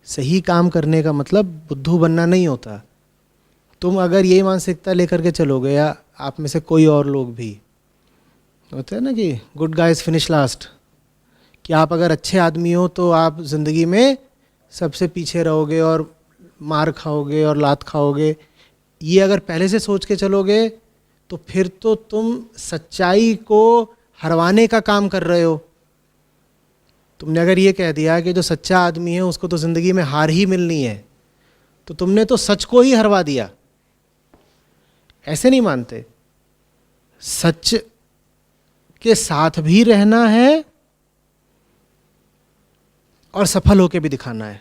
सही काम करने का मतलब बुद्धू बनना नहीं होता। तुम अगर ये मानसिकता लेकर के चलोगे, या आप में से कोई और लोग भी होते हैं ना कि गुड गाइज फिनिश लास्ट, कि आप अगर अच्छे आदमी हो तो आप ज़िंदगी में सबसे पीछे रहोगे और मार खाओगे और लात खाओगे, ये अगर पहले से सोच के चलोगे तो फिर तो तुम सच्चाई को हरवाने का काम कर रहे हो। तुमने अगर ये कह दिया कि जो सच्चा आदमी है उसको तो ज़िंदगी में हार ही मिलनी है, तो तुमने तो सच को ही हरवा दिया। ऐसे नहीं मानते, सच के साथ भी रहना है और सफल होके भी दिखाना है।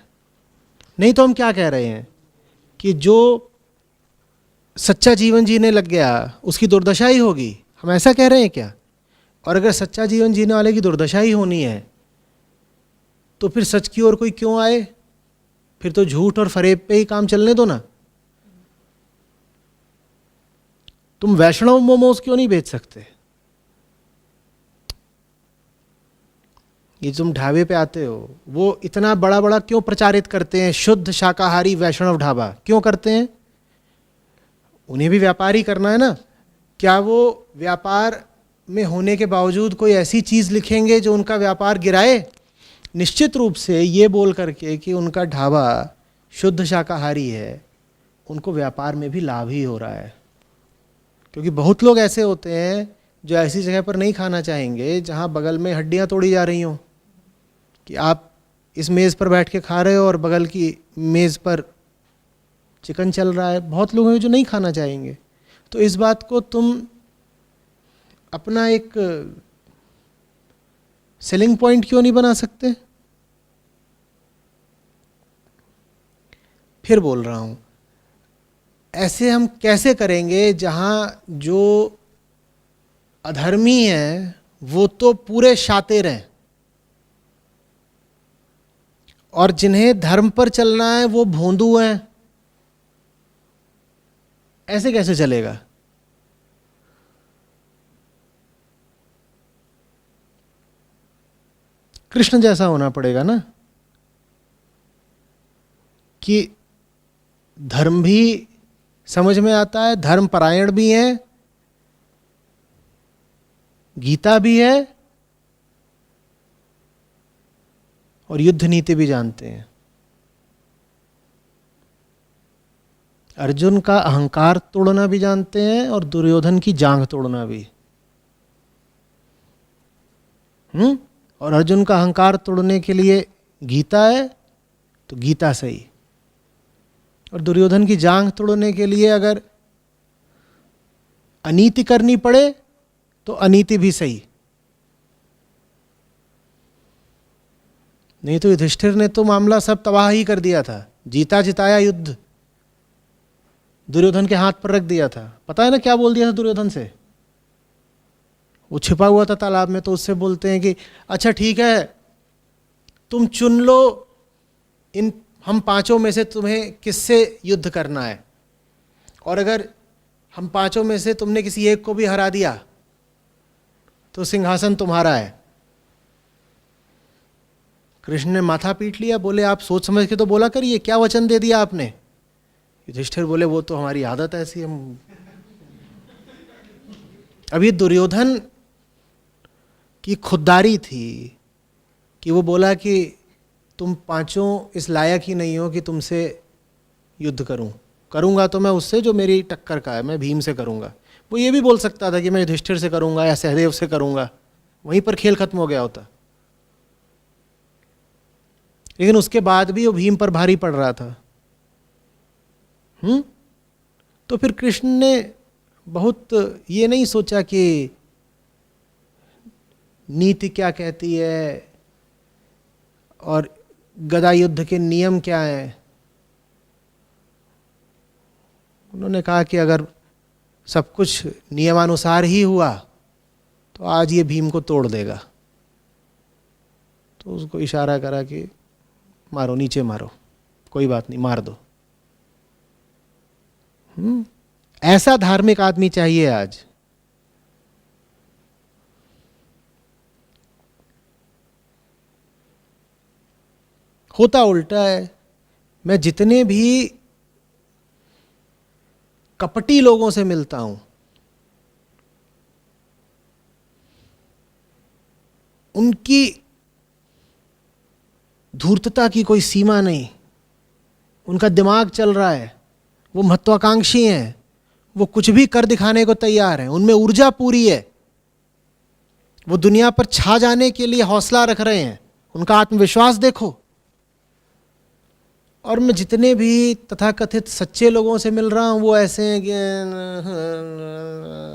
नहीं तो हम क्या कह रहे हैं कि जो सच्चा जीवन जीने लग गया उसकी दुर्दशा ही होगी, हम ऐसा कह रहे हैं क्या? और अगर सच्चा जीवन जीने वाले की दुर्दशा ही होनी है तो फिर सच की ओर कोई क्यों आए? फिर तो झूठ और फरेब पे ही काम चलने दो ना। तुम वैष्णव मोमोज क्यों नहीं बेच सकते? ये तुम ढाबे पे आते हो, वो इतना बड़ा बड़ा क्यों प्रचारित करते हैं शुद्ध शाकाहारी वैष्णव ढाबा? क्यों करते हैं? उन्हें भी व्यापार ही करना है ना। क्या वो व्यापार में होने के बावजूद कोई ऐसी चीज़ लिखेंगे जो उनका व्यापार गिराए? निश्चित रूप से ये बोल करके कि उनका ढाबा शुद्ध शाकाहारी है, उनको व्यापार में भी लाभ ही हो रहा है। क्योंकि बहुत लोग ऐसे होते हैं जो ऐसी जगह पर नहीं खाना चाहेंगे जहाँ बगल में हड्डियाँ तोड़ी जा रही हों, कि आप इस मेज़ पर बैठ के खा रहे हो और बगल की मेज़ पर चिकन चल रहा है। बहुत लोग हैं जो नहीं खाना चाहेंगे। तो इस बात को तुम अपना एक सेलिंग पॉइंट क्यों नहीं बना सकते? फिर बोल रहा हूँ, ऐसे हम कैसे करेंगे जहाँ जो अधर्मी हैं वो तो पूरे शातिर हैं, और जिन्हें धर्म पर चलना है वो भोंदू हैं? ऐसे कैसे चलेगा? कृष्ण जैसा होना पड़ेगा ना, कि धर्म भी समझ में आता है, धर्म परायण भी है, गीता भी है और युद्ध नीति भी जानते हैं। अर्जुन का अहंकार तोड़ना भी जानते हैं और दुर्योधन की जांघ तोड़ना भी। और अर्जुन का अहंकार तोड़ने के लिए गीता है तो गीता सही, और दुर्योधन की जांघ तोड़ने के लिए अगर अनीति करनी पड़े तो अनीति भी सही। नहीं तो युधिष्ठिर ने तो मामला सब तबाह ही कर दिया था, जीता जिताया युद्ध दुर्योधन के हाथ पर रख दिया था। पता है ना क्या बोल दिया था दुर्योधन से? वो छिपा हुआ था तालाब में, तो उससे बोलते हैं कि अच्छा ठीक है, तुम चुन लो इन हम पांचों में से तुम्हें किससे युद्ध करना है, और अगर हम पांचों में से तुमने किसी एक को भी हरा दिया तो सिंहासन तुम्हारा है। कृष्ण ने माथा पीट लिया, बोले आप सोच समझ के तो बोला करिए, क्या वचन दे दिया आपने? युधिष्ठिर बोले वो तो हमारी आदत है ऐसी, हम। अब ये दुर्योधन की खुददारी थी कि वो बोला कि तुम पांचों इस लायक ही नहीं हो कि तुमसे युद्ध करूंगा तो मैं उससे जो मेरी टक्कर का है, मैं भीम से करूंगा। वो ये भी बोल सकता था कि मैं युधिष्ठिर से करूंगा या सहदेव से करूंगा, वहीं पर खेल खत्म हो गया होता। लेकिन उसके बाद भी वो भीम पर भारी पड़ रहा था। तो फिर कृष्ण ने बहुत ये नहीं सोचा कि नीति क्या कहती है और गदा युद्ध के नियम क्या हैं। उन्होंने कहा कि अगर सब कुछ नियमानुसार ही हुआ तो आज ये भीम को तोड़ देगा। तो उसको इशारा करा कि मारो, नीचे मारो, कोई बात नहीं, मार दो। ऐसा धार्मिक आदमी चाहिए आज। होता उल्टा है। मैं जितने भी कपटी लोगों से मिलता हूं, उनकी धूर्तता की कोई सीमा नहीं। उनका दिमाग चल रहा है, वो महत्वाकांक्षी हैं, वो कुछ भी कर दिखाने को तैयार हैं, उनमें ऊर्जा पूरी है, वो दुनिया पर छा जाने के लिए हौसला रख रहे हैं, उनका आत्मविश्वास देखो। और मैं जितने भी तथाकथित सच्चे लोगों से मिल रहा हूँ वो ऐसे हैं कि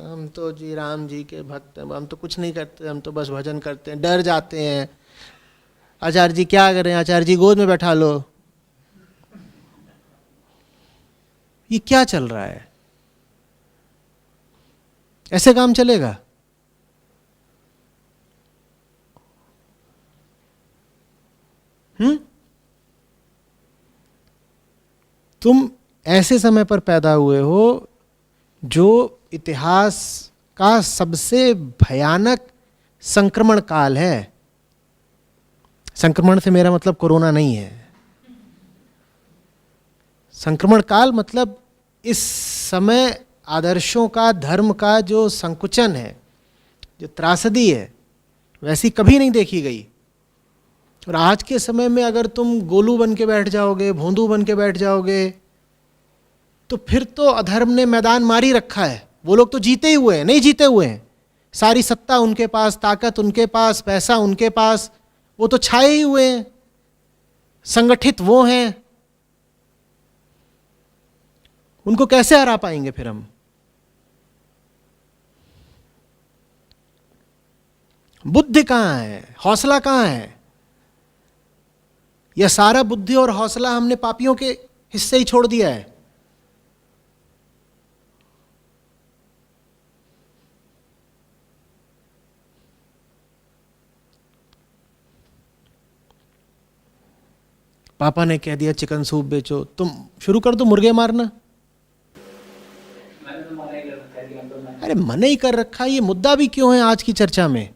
हम तो जी राम जी के भक्त हैं, हम तो कुछ नहीं करते, हम तो बस भजन करते हैं, डर जाते हैं। आचार्य जी क्या करें, आचार्य जी गोद में बैठा लो। ये क्या चल रहा है? ऐसे काम चलेगा? तुम ऐसे समय पर पैदा हुए हो जो इतिहास का सबसे भयानक संक्रमण काल है। संक्रमण से मेरा मतलब कोरोना नहीं है। संक्रमण काल मतलब इस समय आदर्शों का, धर्म का जो संकुचन है, जो त्रासदी है, वैसी कभी नहीं देखी गई। और आज के समय में अगर तुम गोलू बन के बैठ जाओगे, भोंदू बन के बैठ जाओगे, तो फिर तो अधर्म ने मैदान मारी रखा है। वो लोग तो जीते ही हुए हैं, नहीं जीते हुए हैं। सारी सत्ता उनके पास, ताकत उनके पास, पैसा उनके पास, वो तो छाए ही हुए हैं, संगठित वो हैं। उनको कैसे हरा पाएंगे फिर हम? बुद्धि कहाँ है, हौसला कहाँ है? यह सारा बुद्धि और हौसला हमने पापियों के हिस्से ही छोड़ दिया है। पापा ने कह दिया चिकन सूप बेचो, तुम शुरू कर दो मुर्गे मारना। मैंने तो मना ही कर रखा है कि हम तो नहीं। अरे मना ही कर रखा, ये मुद्दा भी क्यों है आज की चर्चा में?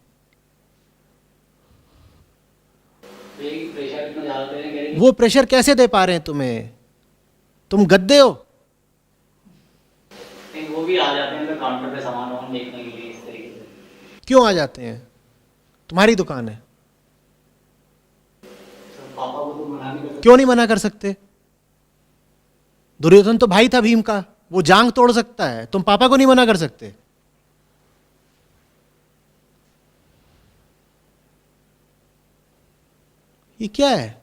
यही प्रेशर इतना ज़्यादा दे रहे हैं, कह रहे हैं वो प्रेशर कैसे दे पा रहे हैं तुम्हें? तुम गद्दे हो। कि वो भी आ जाते हैं तो काउंटर पे सामान वामान देखने के लिए इस तरीके से। क्यों आ जाते हैं? तुम्हारी दुकान है, तो पापा को तो मना नहीं कर सकते। क्यों नहीं मना कर सकते? दुर्योधन तो भाई था भीम का, वो जांग तोड़ सकता है, तुम पापा को नहीं मना कर सकते? ये क्या है?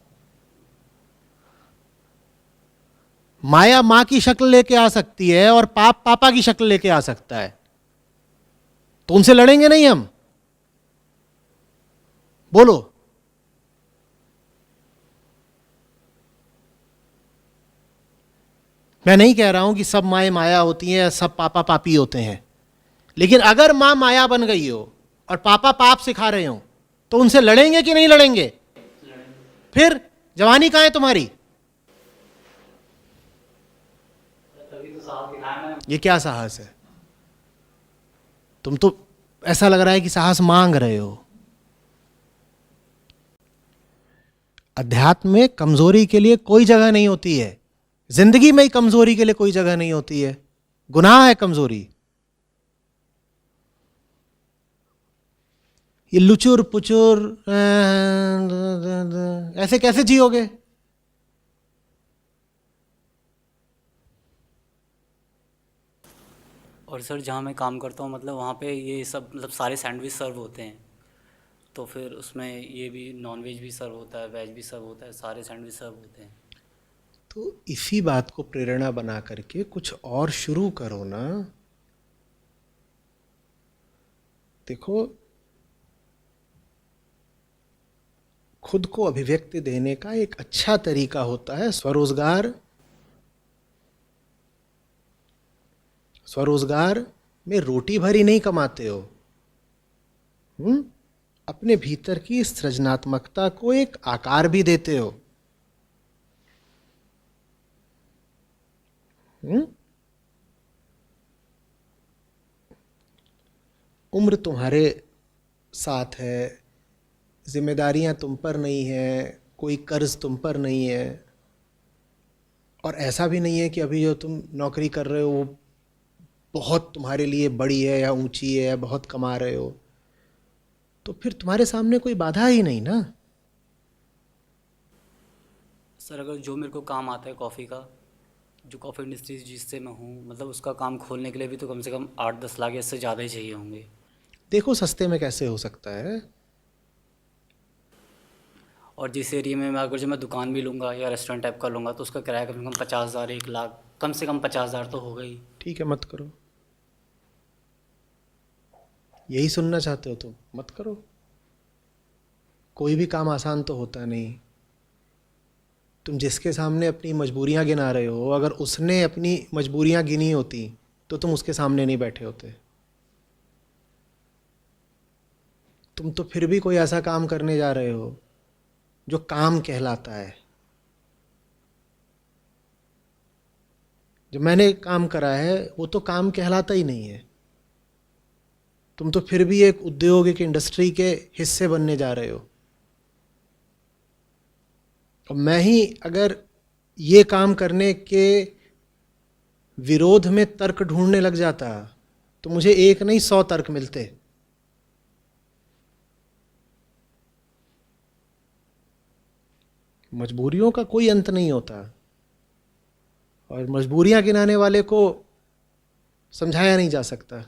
माया मां की शक्ल लेके आ सकती है और पाप पापा की शक्ल लेके आ सकता है। तो उनसे लड़ेंगे नहीं हम? बोलो। मैं नहीं कह रहा हूं कि सब माएँ माया होती हैं, सब पापा पापी होते हैं, लेकिन अगर मां माया बन गई हो और पापा पाप सिखा रहे हो तो उनसे लड़ेंगे कि नहीं लड़ेंगे? फिर जवानी कहां है तुम्हारी? तभी तो साहब दिखाया मैंने। ये क्या साहस है? तुम तो ऐसा लग रहा है कि साहस मांग रहे हो। अध्यात्म में कमजोरी के लिए कोई जगह नहीं होती है। जिंदगी में ही कमजोरी के लिए कोई जगह नहीं होती है। गुनाह है कमजोरी। ये लुचुर पुचुर ऐसे कैसे जियोगे? और सर जहाँ मैं काम करता हूँ मतलब वहाँ पे ये सब मतलब सारे सैंडविच सर्व होते हैं, तो फिर उसमें ये भी नॉन वेज भी सर्व होता है, वेज भी सर्व होता है, सारे सैंडविच सर्व होते हैं। तो इसी बात को प्रेरणा बना करके कुछ और शुरू करो ना। देखो, खुद को अभिव्यक्ति देने का एक अच्छा तरीका होता है स्वरोजगार। स्वरोजगार में रोटी भरी नहीं कमाते हो, अपने भीतर की सृजनात्मकता को एक आकार भी देते हो। उम्र तुम्हारे साथ है, जिम्मेदारियां तुम पर नहीं है, कोई कर्ज तुम पर नहीं है। और ऐसा भी नहीं है कि अभी जो तुम नौकरी कर रहे हो वो बहुत तुम्हारे लिए बड़ी है या ऊंची है या बहुत कमा रहे हो, तो फिर तुम्हारे सामने कोई बाधा ही नहीं ना। सर अगर जो मेरे को काम आता है कॉफ़ी का, जो कॉफ़ी इंडस्ट्री जिससे मैं हूँ, मतलब उसका काम खोलने के लिए भी तो कम से कम 8-10 लाख या इससे ज़्यादा ही चाहिए होंगे। देखो सस्ते में कैसे हो सकता है। और जिस एरिया में मैं अगर जो मैं दुकान भी लूँगा या रेस्टोरेंट टाइप का लूँगा तो उसका किराया कम से कम 50,000, 1 लाख, कम से कम 50,000 तो होगा ही। ठीक है, मत करो। यही सुनना चाहते हो तुम, मत करो। कोई भी काम आसान तो होता नहीं। तुम जिसके सामने अपनी मजबूरियां गिना रहे हो, अगर उसने अपनी मजबूरियां गिनी होती तो तुम उसके सामने नहीं बैठे होते। तुम तो फिर भी कोई ऐसा काम करने जा रहे हो जो काम कहलाता है। जो मैंने काम करा है वो तो काम कहलाता ही नहीं है। तुम तो फिर भी एक उद्योग, एक इंडस्ट्री के हिस्से बनने जा रहे हो। और मैं ही अगर ये काम करने के विरोध में तर्क ढूंढने लग जाता तो मुझे एक नहीं 100 तर्क मिलते। मजबूरियों का कोई अंत नहीं होता, और मजबूरियां गिनाने वाले को समझाया नहीं जा सकता।